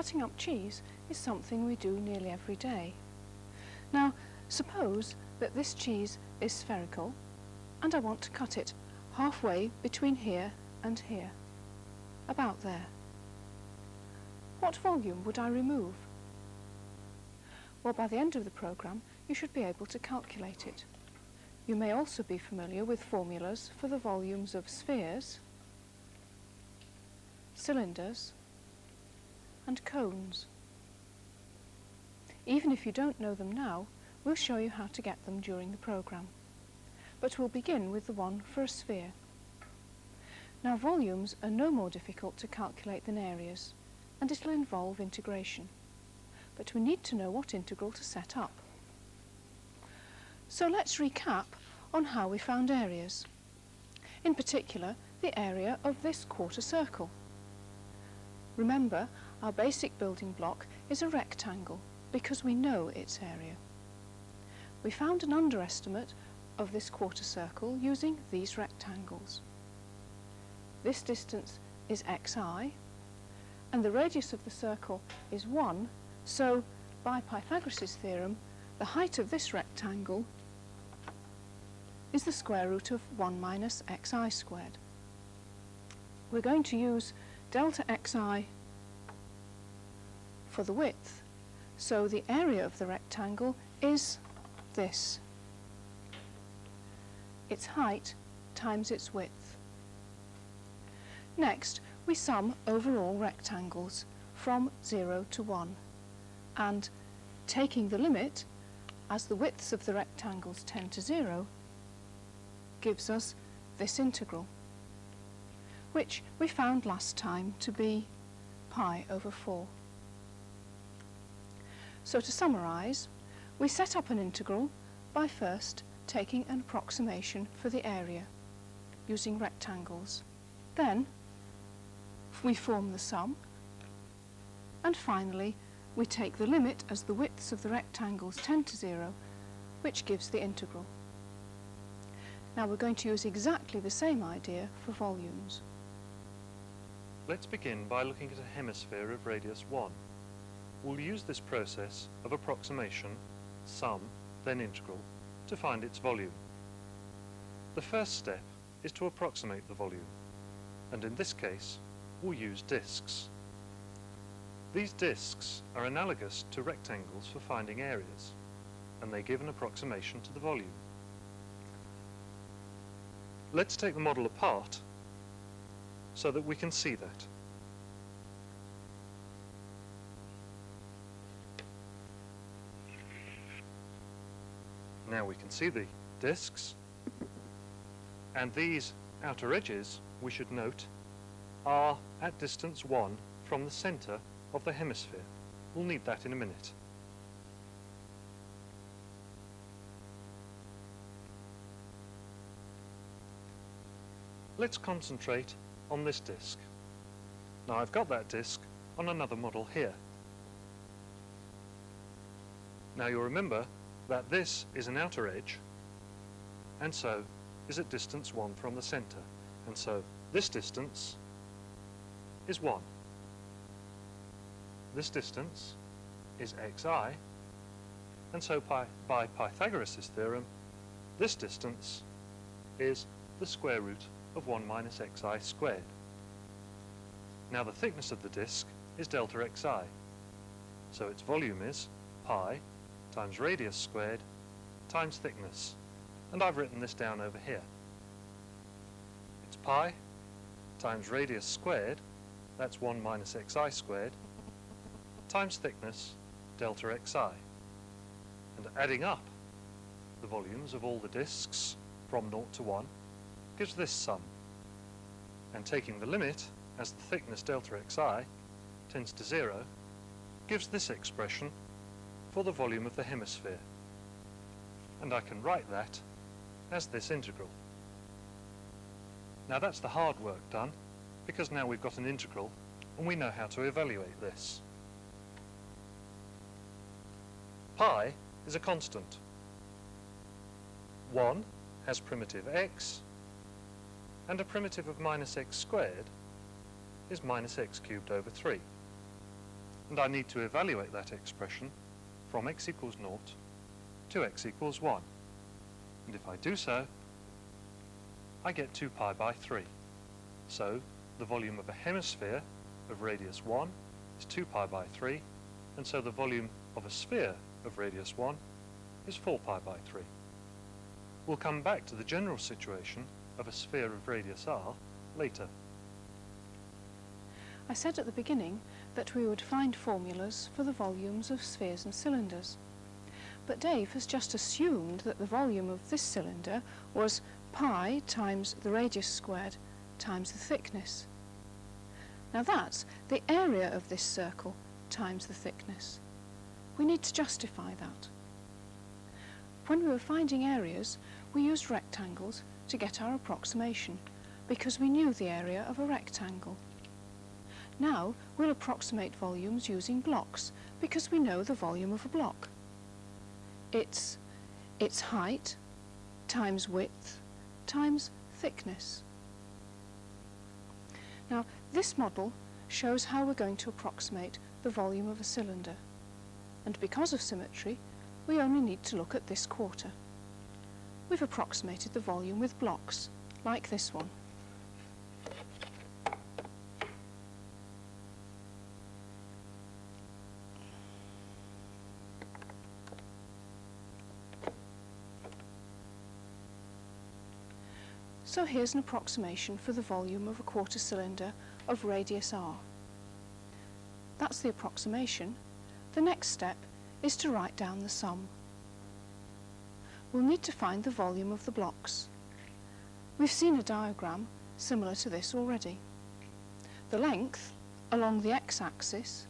cutting up cheese is something we do nearly every day. Now, suppose that this cheese is spherical and I want to cut it halfway between here and here, about there. What volume would I remove? Well, by the end of the programme, you should be able to calculate it. You may also be familiar with formulas for the volumes of spheres, cylinders, and cones. Even if you don't know them now, we'll show you how to get them during the programme. But we'll begin with the one for a sphere. Now, volumes are no more difficult to calculate than areas, and it'll involve integration. But we need to know what integral to set up. So let's recap on how we found areas. In particular, the area of this quarter circle. Remember, our basic building block is a rectangle because we know its area. We found an underestimate of this quarter circle using these rectangles. This distance is xi, and the radius of the circle is 1, so by Pythagoras' theorem, the height of this rectangle is the square root of 1 minus xi squared. We're going to use delta xi for the width, so the area of the rectangle is this. Its height times its width. Next, we sum over all rectangles from 0 to 1, and taking the limit, as the widths of the rectangles tend to 0, gives us this integral, which we found last time to be pi over 4. So to summarise, we set up an integral by first taking an approximation for the area using rectangles. Then we form the sum, and finally we take the limit as the widths of the rectangles tend to 0, which gives the integral. Now we're going to use exactly the same idea for volumes. Let's begin by looking at a hemisphere of radius 1. We'll use this process of approximation, sum, then integral, to find its volume. The first step is to approximate the volume, and in this case we'll use discs. These discs are analogous to rectangles for finding areas, and they give an approximation to the volume. Let's take the model apart so that we can see that. Now we can see the discs, and these outer edges, we should note, are at distance 1 from the centre of the hemisphere. We'll need that in a minute. Let's concentrate on this disc. Now I've got that disc on another model here. Now you'll remember that this is an outer edge, and so is at distance 1 from the centre, and so this distance is 1. This distance is xi, and so by Pythagoras' theorem, this distance is the square root of 1 minus xi squared. Now the thickness of the disc is delta xi, so its volume is pi times radius squared times thickness, and I've written this down over here. It's pi times radius squared, that's 1 minus xi squared, times thickness, delta xi. And adding up the volumes of all the discs from 0 to 1 gives this sum. And taking the limit as the thickness delta xi tends to 0 gives this expression for the volume of the hemisphere. And I can write that as this integral. Now that's the hard work done, because now we've got an integral and we know how to evaluate this. Pi is a constant. 1 has primitive x, and a primitive of minus x squared is minus x cubed over 3. and I need to evaluate that expression from x equals 0 to x equals 1. And if I do so, I get 2 pi by 3. So the volume of a hemisphere of radius 1 is 2 pi by 3, and so the volume of a sphere of radius 1 is 4 pi by 3. We'll come back to the general situation of a sphere of radius r later. I said at the beginning that we would find formulas for the volumes of spheres and cylinders. But Dave has just assumed that the volume of this cylinder was pi times the radius squared times the thickness. Now that's the area of this circle times the thickness. We need to justify that. When we were finding areas, we used rectangles to get our approximation, because we knew the area of a rectangle. Now we'll approximate volumes using blocks, because we know the volume of a block. It's its height times width times thickness. Now this model shows how we're going to approximate the volume of a cylinder, and because of symmetry we only need to look at this quarter. We've approximated the volume with blocks, like this one. So here's an approximation for the volume of a quarter cylinder of radius r. That's the approximation. The next step is to write down the sum. We'll need to find the volume of the blocks. We've seen a diagram similar to this already. The length along the x-axis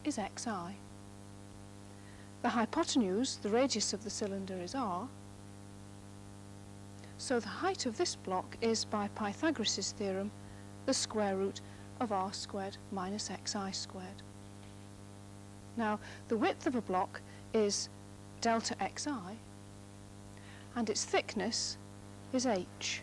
is xi. The hypotenuse, the radius of the cylinder, is r. So the height of this block is, by Pythagoras' theorem, the square root of r squared minus xi squared. Now, the width of a block is delta xi, and its thickness is h.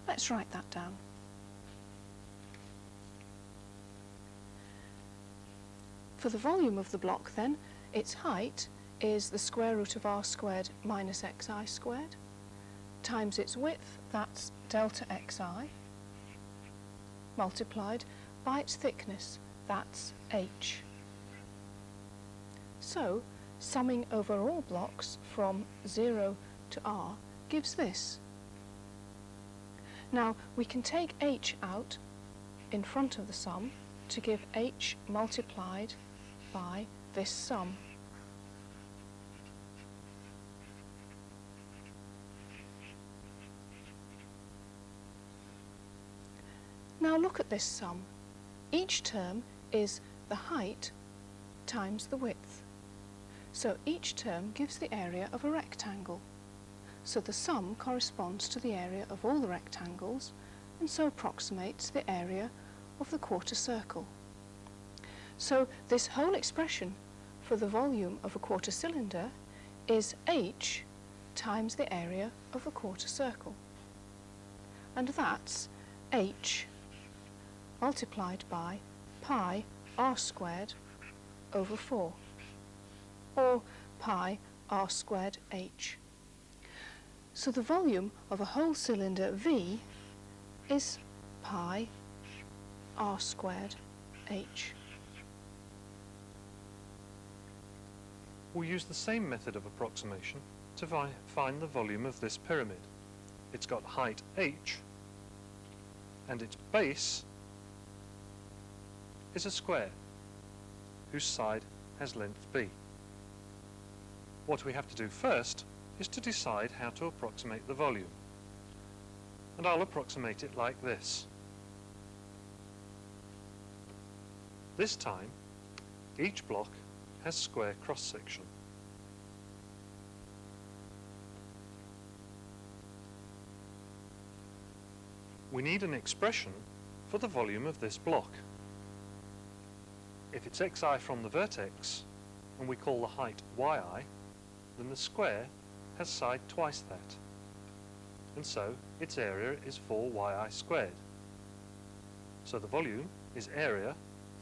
Let's write that down. For the volume of the block, then, its height is the square root of r squared minus xi squared, times its width, that's delta xi, multiplied by its thickness, that's h. So, summing over all blocks from 0 to r gives this. Now, we can take h out in front of the sum to give h multiplied by this sum. Now look at this sum. Each term is the height times the width. So each term gives the area of a rectangle. So the sum corresponds to the area of all the rectangles, and so approximates the area of the quarter circle. So this whole expression for the volume of a quarter cylinder is h times the area of a quarter circle. And that's h multiplied by pi r squared over 4, or pi r squared h. So the volume of a whole cylinder V is pi r squared h. We'll use the same method of approximation to find the volume of this pyramid. It's got height h, and its base is a square, whose side has length b. What we have to do first is to decide how to approximate the volume. And I'll approximate it like this. This time, each block has square cross-section. We need an expression for the volume of this block. If it's xi from the vertex, and we call the height yi, then the square has side twice that, and so its area is 4yi squared. So the volume is area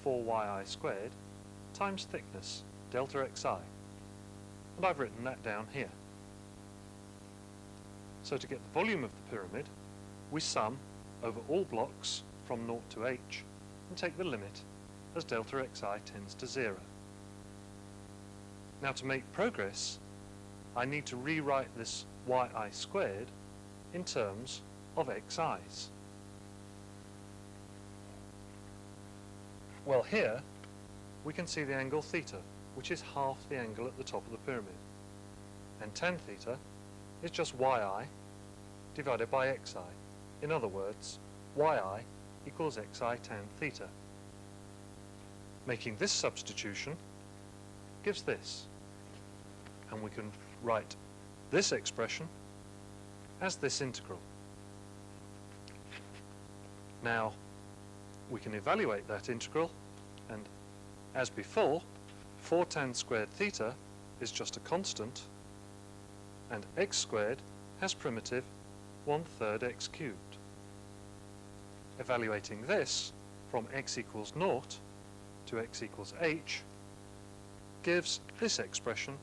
4yi squared times thickness, delta xi, and I've written that down here. So to get the volume of the pyramid, we sum over all blocks from 0 to h and take the limit as delta xi tends to 0. Now to make progress, I need to rewrite this yi squared in terms of xi's. Well, here we can see the angle theta, which is half the angle at the top of the pyramid, and tan theta is just yi divided by xi. In other words, yi equals xi tan theta. Making this substitution gives this, and we can write this expression as this integral. Now we can evaluate that integral, and as before, 4 tan squared theta is just a constant, and x squared has primitive 1/3 x cubed. Evaluating this from x equals 0 to x equals h gives this expression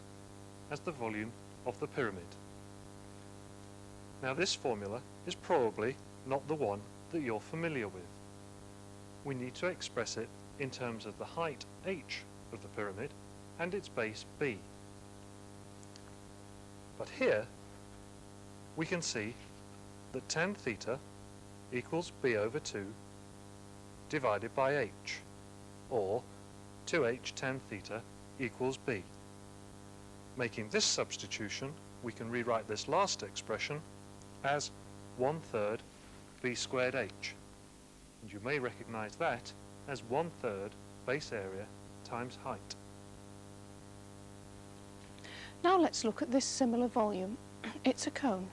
as the volume of the pyramid. Now this formula is probably not the one that you're familiar with. We need to express it in terms of the height h of the pyramid and its base b. But here we can see that tan theta equals b over 2 divided by h, or 2h tan theta equals b. Making this substitution, we can rewrite this last expression as 1/3 b squared h, and you may recognize that as 1/3 base area times height. Now let's look at this similar volume. It's a cone.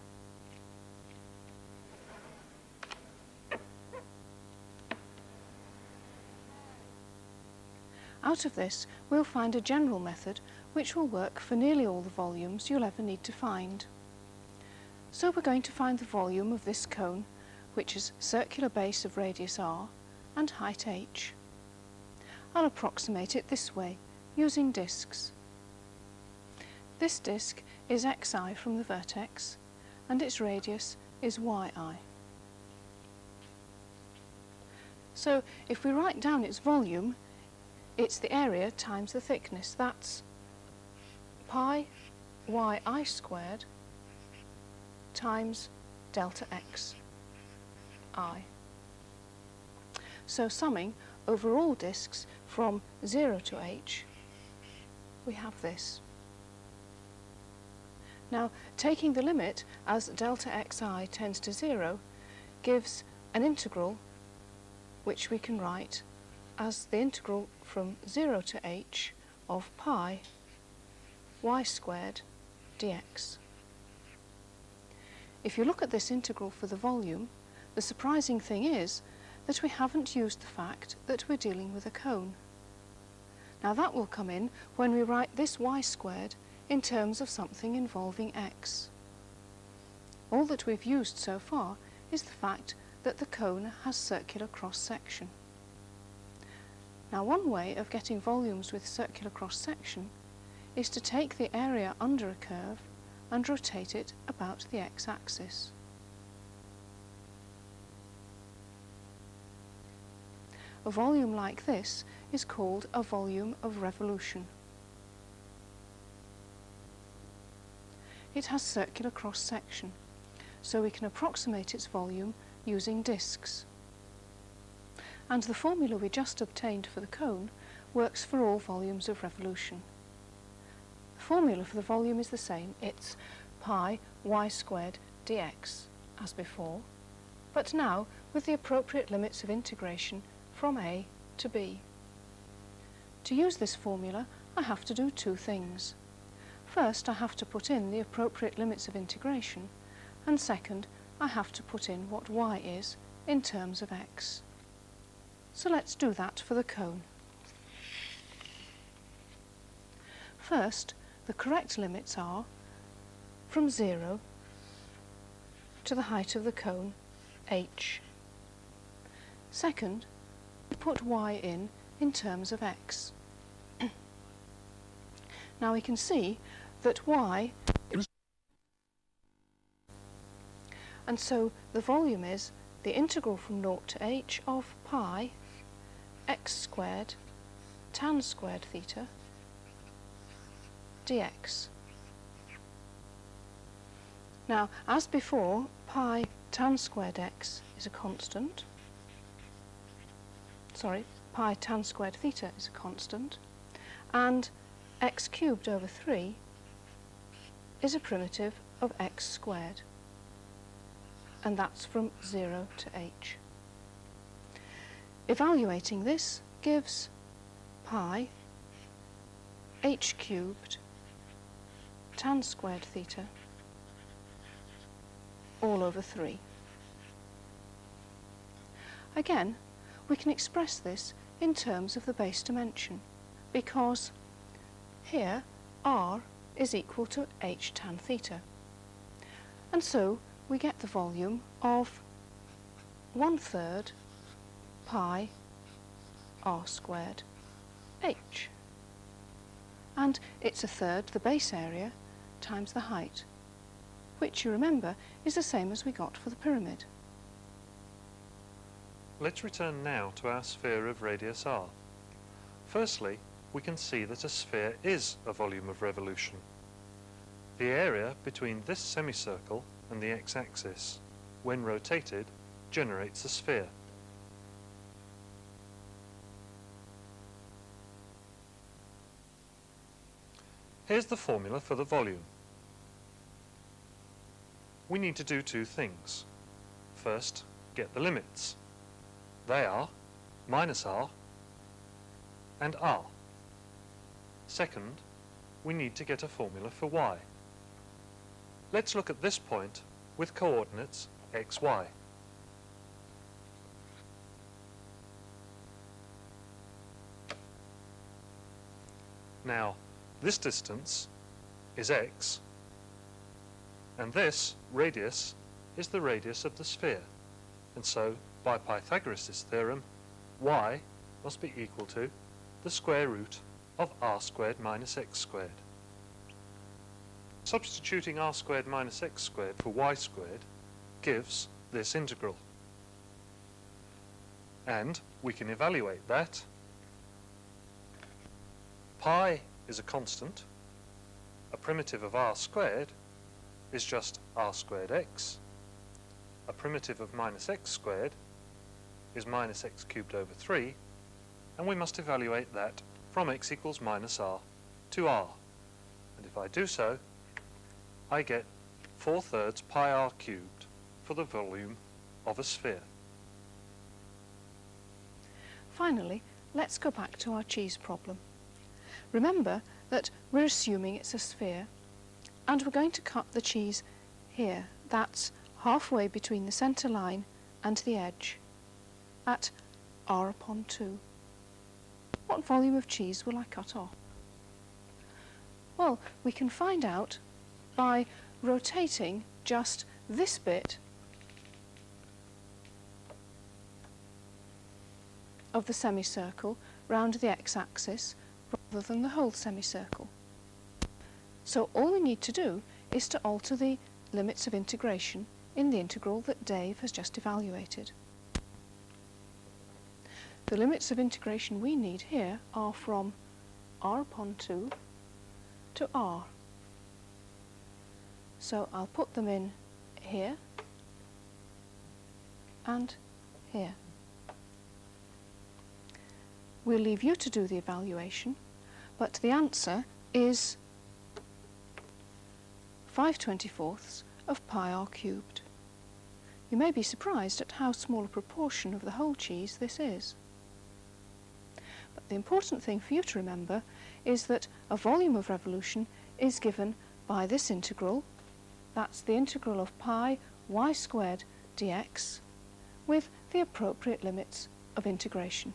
Out of this, we'll find a general method which will work for nearly all the volumes you'll ever need to find. So we're going to find the volume of this cone, which is circular base of radius r and height h. I'll approximate it this way, using discs. This disc is xi from the vertex, and its radius is yi. So if we write down its volume, it's the area times the thickness. That's pi yi squared times delta x I. So summing over all discs from 0 to h, we have this. Now, taking the limit as delta xi tends to 0 gives an integral which we can write as the integral from 0 to h of pi y squared dx. If you look at this integral for the volume, the surprising thing is that we haven't used the fact that we're dealing with a cone. Now that will come in when we write this y squared in terms of something involving x. All that we've used so far is the fact that the cone has circular cross-section. Now one way of getting volumes with circular cross-section is to take the area under a curve and rotate it about the x-axis. A volume like this is called a volume of revolution. It has circular cross-section, so we can approximate its volume using discs. And the formula we just obtained for the cone works for all volumes of revolution. The formula for the volume is the same. It's pi y squared dx, as before, but now with the appropriate limits of integration from a to b. To use this formula, I have to do two things. First, I have to put in the appropriate limits of integration, and second, I have to put in what y is in terms of x. So let's do that for the cone. First, the correct limits are from 0 to the height of the cone, h. Second, we put y in terms of x. Now we can see that y, and so the volume is the integral from 0 to h of pi x squared tan squared theta dx. Now, as before, pi tan squared x is a constant. Sorry, pi tan squared theta is a constant, and x cubed over 3 is a primitive of x squared, and that's from 0 to h. Evaluating this gives pi h cubed tan squared theta all over 3. Again, we can express this in terms of the base dimension, because here r is equal to h tan theta, and so we get the volume of 1/3 pi r squared h, and it's 1/3 the base area times the height, which you remember is the same as we got for the pyramid. Let's return now to our sphere of radius r. Firstly, we can see that a sphere is a volume of revolution. The area between this semicircle and the x-axis, when rotated, generates a sphere. Here's the formula for the volume. We need to do two things. First, get the limits. They are minus r and r. Second, we need to get a formula for y. Let's look at this point with coordinates x, y. Now, this distance is x, and this radius is the radius of the sphere, and so by Pythagoras' theorem, y must be equal to the square root of r squared minus x squared. Substituting r squared minus x squared for y squared gives this integral, and we can evaluate that. Pi is a constant. A primitive of r squared is just r squared x. A primitive of minus x squared is minus x cubed over 3, and we must evaluate that from x equals minus r to r. And if I do so, I get 4/3 pi r cubed for the volume of a sphere. Finally, let's go back to our cheese problem. Remember that we're assuming it's a sphere, and we're going to cut the cheese here. That's halfway between the centre line and the edge, at r/2. What volume of cheese will I cut off? Well, we can find out by rotating just this bit of the semicircle round the x-axis rather than the whole semicircle. So all we need to do is to alter the limits of integration in the integral that Dave has just evaluated. The limits of integration we need here are from r/2 to r. So I'll put them in here and here. We'll leave you to do the evaluation, but the answer is 5/24 of pi r cubed. You may be surprised at how small a proportion of the whole cheese this is. But the important thing for you to remember is that a volume of revolution is given by this integral. That's the integral of pi y squared dx with the appropriate limits of integration.